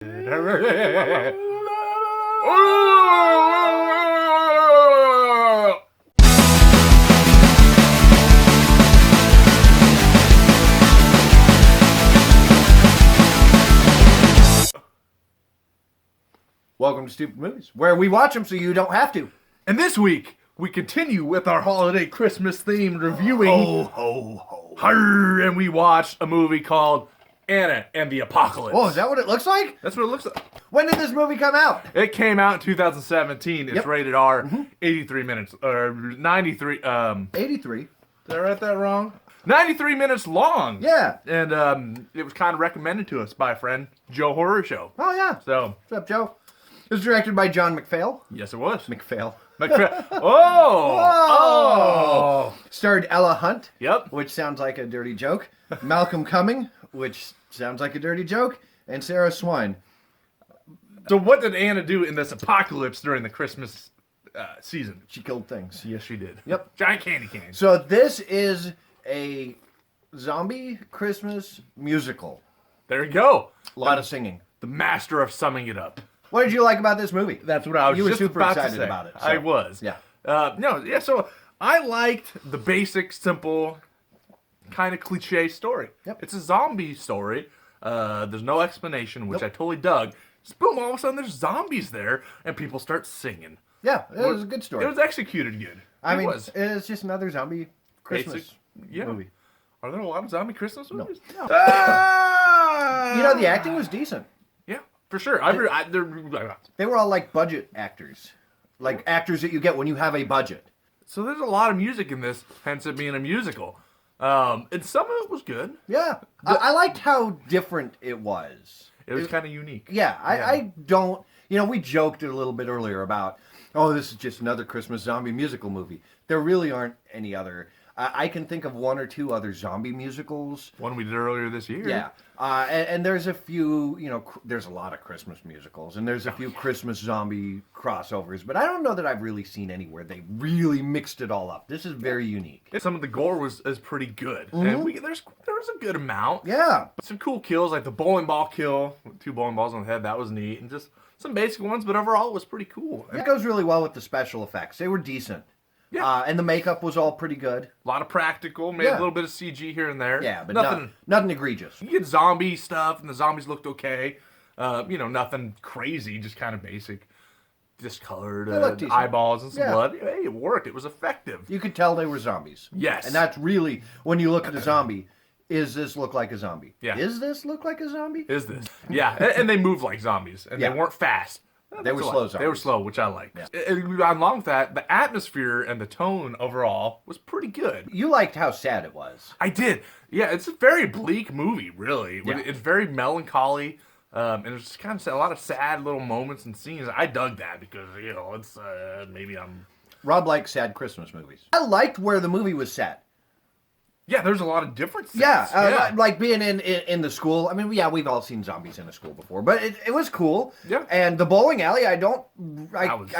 Welcome to Stoopid Movies, where we watch them so you don't have to. And this week, we continue with our holiday Christmas themed reviewing. Ho, ho, ho. Arr, and we watched a movie called Anna and the Apocalypse. Oh, is that what it looks like? That's what it looks like. When did this movie come out? It came out in 2017. It's Yep. rated R, 83 minutes, or 93, 83. did I write that wrong? 93 minutes long. Yeah. And it was kind of recommended to us by a friend, Joe Horror Show. Oh, yeah. So, What's up, Joe? It was directed by John McPhail. yes, it was. McPhail. Oh! Starred Ella Hunt. Yep. Which sounds like a dirty joke. Malcolm Cumming, which sounds like a dirty joke. And Sarah Swine. So what did Anna do in this apocalypse during the Christmas season? She killed things. Yes, she did. Yep. Giant candy canes. So this is a zombie Christmas musical. There you go. A lot of singing. The master of summing it up. What did you like about this movie? That's what I was You were just super about excited to say. about it, so. I was. Yeah. So I liked the basic, simple, kind of cliche story. Yep. It's a zombie story. There's no explanation, which I totally dug. Just boom, all of a sudden there's zombies there, and people start singing. Yeah, it was a good story. It was executed good. I mean, it was. it's just another zombie Christmas Basic, yeah. movie. Are there a lot of zombie Christmas movies? No. You know, the acting was decent. Yeah, for sure. They were all like budget actors. Like actors that you get when you have a budget. So there's a lot of music in this, hence it being a musical. And some of it was good. Yeah. I liked how different it was. It was kind of unique. Yeah, I don't... You know, we joked a little bit earlier about, oh, this is just another Christmas zombie musical movie. There really aren't any other... I can think of one or two other zombie musicals. One we did earlier this year. Yeah. And there's a few, you know, there's a lot of Christmas musicals, and there's a few Christmas zombie crossovers, but I don't know that I've really seen anywhere they really mixed it all up. This is very unique. Some of the gore is pretty good. And there was a good amount. Yeah. Some cool kills, like the bowling ball kill, with 2 bowling balls on the head, that was neat. And just some basic ones, but overall it was pretty cool. It goes really well with the special effects. They were decent. Yeah. And the makeup was all pretty good. A lot of practical, maybe a little bit of CG here and there. Yeah, but nothing egregious. You get zombie stuff, and the zombies looked okay. Nothing crazy, just kind of basic. Discolored eyeballs and some blood. Hey, it worked. It was effective. You could tell they were zombies. Yes. And that's really, when you look at a zombie, is this look like a zombie? Yeah. Is this look like a zombie? Is this? Yeah, and they move like zombies, and they weren't fast. They were slow zombies. They were slow, which I liked. Yeah. And along with that, the atmosphere and the tone overall was pretty good. You liked how sad it was. I did. Yeah, it's a very bleak movie, really. Yeah. It's very melancholy, and there's just kind of a lot of sad little moments and scenes. I dug that because, it's maybe I'm... Rob likes sad Christmas movies. I liked where the movie was set. Yeah, there's a lot of different sets. Yeah, like being in the school. I mean, yeah, we've all seen zombies in a school before, but it was cool. Yeah. And the bowling alley, I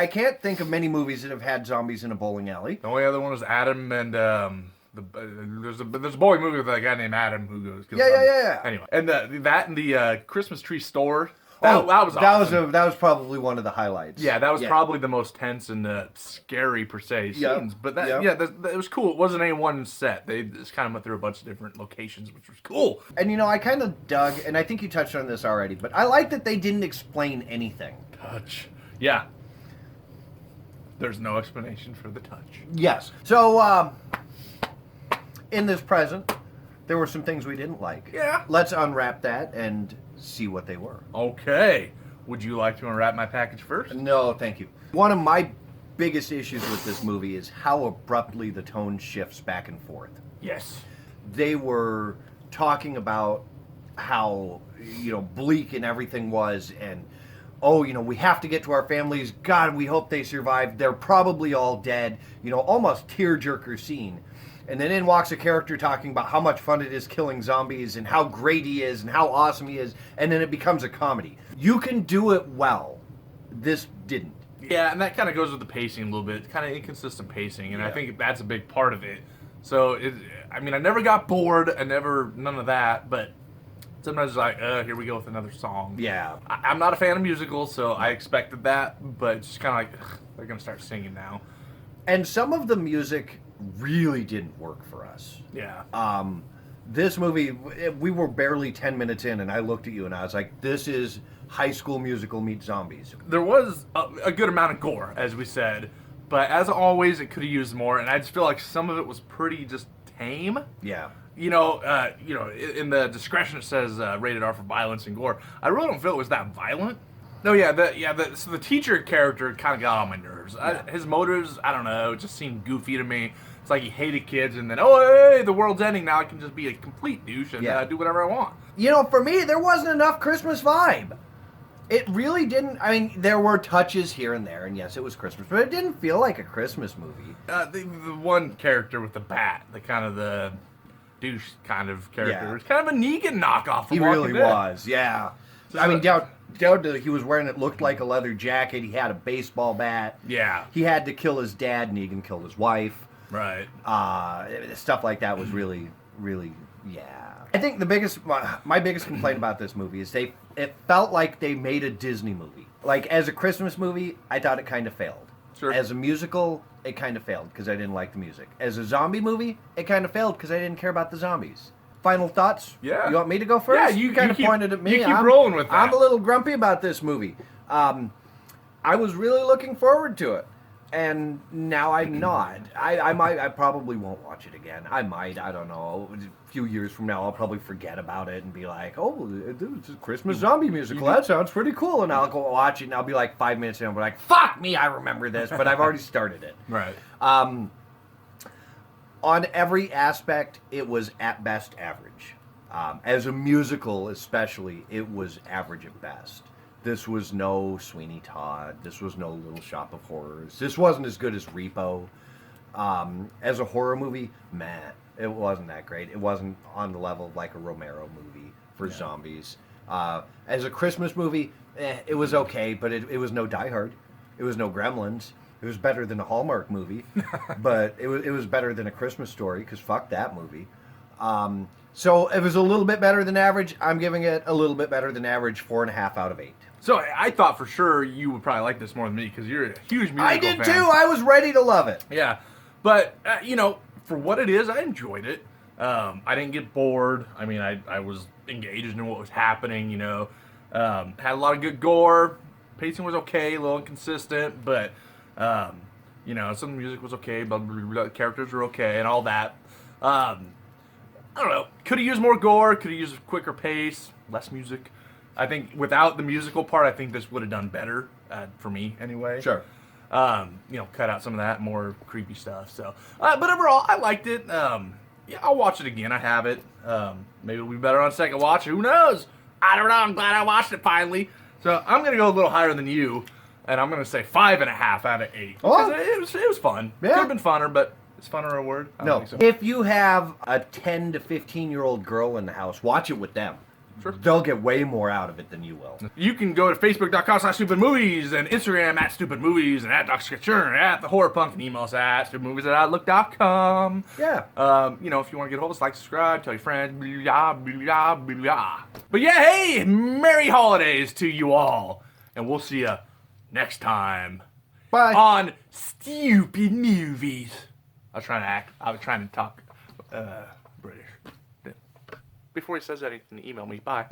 can't think of many movies that have had zombies in a bowling alley. The only other one was Adam and there's a bowling movie with a guy named Adam who goes. Yeah. Anyway, and that and the Christmas tree store. That was awesome. That was probably one of the highlights. Yeah, that was probably the most tense and scary per se scenes. But it was cool. It wasn't any one set. They just kind of went through a bunch of different locations, which was cool. And I kind of dug, and I think you touched on this already, but I like that they didn't explain anything. Touch. Yeah. There's no explanation for the touch. Yes. So, in this present, there were some things we didn't like. Yeah. Let's unwrap that and see what they were. Okay. Would you like to unwrap my package first? No, thank you. One of my biggest issues with this movie is how abruptly the tone shifts back and forth. Yes. They were talking about how, bleak and everything was, and, we have to get to our families. God, we hope they survive. They're probably all dead. Almost tearjerker scene. And then in walks a character talking about how much fun it is killing zombies and how great he is and how awesome he is. And then it becomes a comedy. You can do it well. This didn't. Yeah, and that kind of goes with the pacing a little bit. Kind of inconsistent pacing, and I think that's a big part of it. So, I never got bored. None of that, but Sometimes it's like, here we go with another song. Yeah. I'm not a fan of musicals, so I expected that, but it's just kind of like, ugh, they're going to start singing now. And some of the music really didn't work for us. Yeah. This movie, we were barely 10 minutes in, and I looked at you and I was like, this is High School Musical meets zombies. There was a good amount of gore, as we said, but as always, it could have used more, and I just feel like some of it was pretty just tame. Yeah. You know, in the discretion it says rated R for violence and gore. I really don't feel it was that violent. No, so the teacher character kind of got on my nerves. Yeah. His motives, I don't know, it just seemed goofy to me. It's like he hated kids, and then, oh, hey, the world's ending now. I can just be a complete douche and do whatever I want. You know, for me, there wasn't enough Christmas vibe. It really didn't. I mean, there were touches here and there, and yes, it was Christmas, but it didn't feel like a Christmas movie. The one character with the bat, the kind of the douche kind of character, was kind of a Negan knockoff. He really was, yeah. I mean, down to he was wearing, it looked like a leather jacket. He had a baseball bat. Yeah. He had to kill his dad. Negan killed his wife. Right. Stuff like that was really, really, yeah. I think my biggest complaint about this movie is it felt like they made a Disney movie. Like, as a Christmas movie, I thought it kind of failed. Sure. As a musical, it kind of failed because I didn't like the music. As a zombie movie, it kind of failed because I didn't care about the zombies. Final thoughts? Yeah. You want me to go first? Yeah, you kind of pointed at me. You keep rolling with that. I'm a little grumpy about this movie. I was really looking forward to it, and now I'm not. I probably won't watch it again. I might. I don't know. A few years from now, I'll probably forget about it and be like, oh, it's a Christmas zombie musical. That sounds pretty cool. And I'll go watch it, and I'll be like 5 minutes in, and I'll be like, fuck me, I remember this, but I've already started it. Right. On every aspect, it was at best average. As a musical, especially, it was average at best. This was no Sweeney Todd. This was no Little Shop of Horrors. This wasn't as good as Repo. As a horror movie, man, it wasn't that great. It wasn't on the level of like a Romero movie for zombies. As a Christmas movie, it was okay, but it was no Die Hard. It was no Gremlins. It was better than a Hallmark movie, but it was better than A Christmas Story, because fuck that movie. So it was a little bit better than average. I'm giving it a little bit better than average, 4.5 out of 8. So I thought for sure you would probably like this more than me because you're a huge musical fan. I did too. I was ready to love it. Yeah, but for what it is, I enjoyed it. I didn't get bored. I mean, I was engaged in what was happening. Had a lot of good gore. Pacing was okay, a little inconsistent, but some of the music was okay. But the characters were okay and all that. I don't know. Could have used more gore. Could have used a quicker pace, less music. I think without the musical part, I think this would have done better for me anyway. Sure. Cut out some of that more creepy stuff. So, but overall, I liked it. I'll watch it again. I have it. Maybe it'll be better on second watch. Who knows? I don't know. I'm glad I watched it finally. So I'm gonna go a little higher than you, and I'm gonna say 5.5 out of 8. Oh. It was fun. Yeah. Could have been funner, but is funner a word? I don't think so. If you have a 10 to 15-year-old girl in the house, watch it with them. Sure. They'll get way more out of it than you will. You can go to Facebook.com/StoopidMovies and Instagram @StoopidMovies and @DrSketcher and @TheHorrorPunk and email us at StoopidMovies@Outlook.com. Yeah. If you want to get a hold of us, like, subscribe, tell your friends, blah, blah, blah, blah. But yeah, hey, Merry Holidays to you all. And we'll see you next time. Bye. On Stoopid Movies. I was trying to talk British. Before he says that, he can email me. Bye.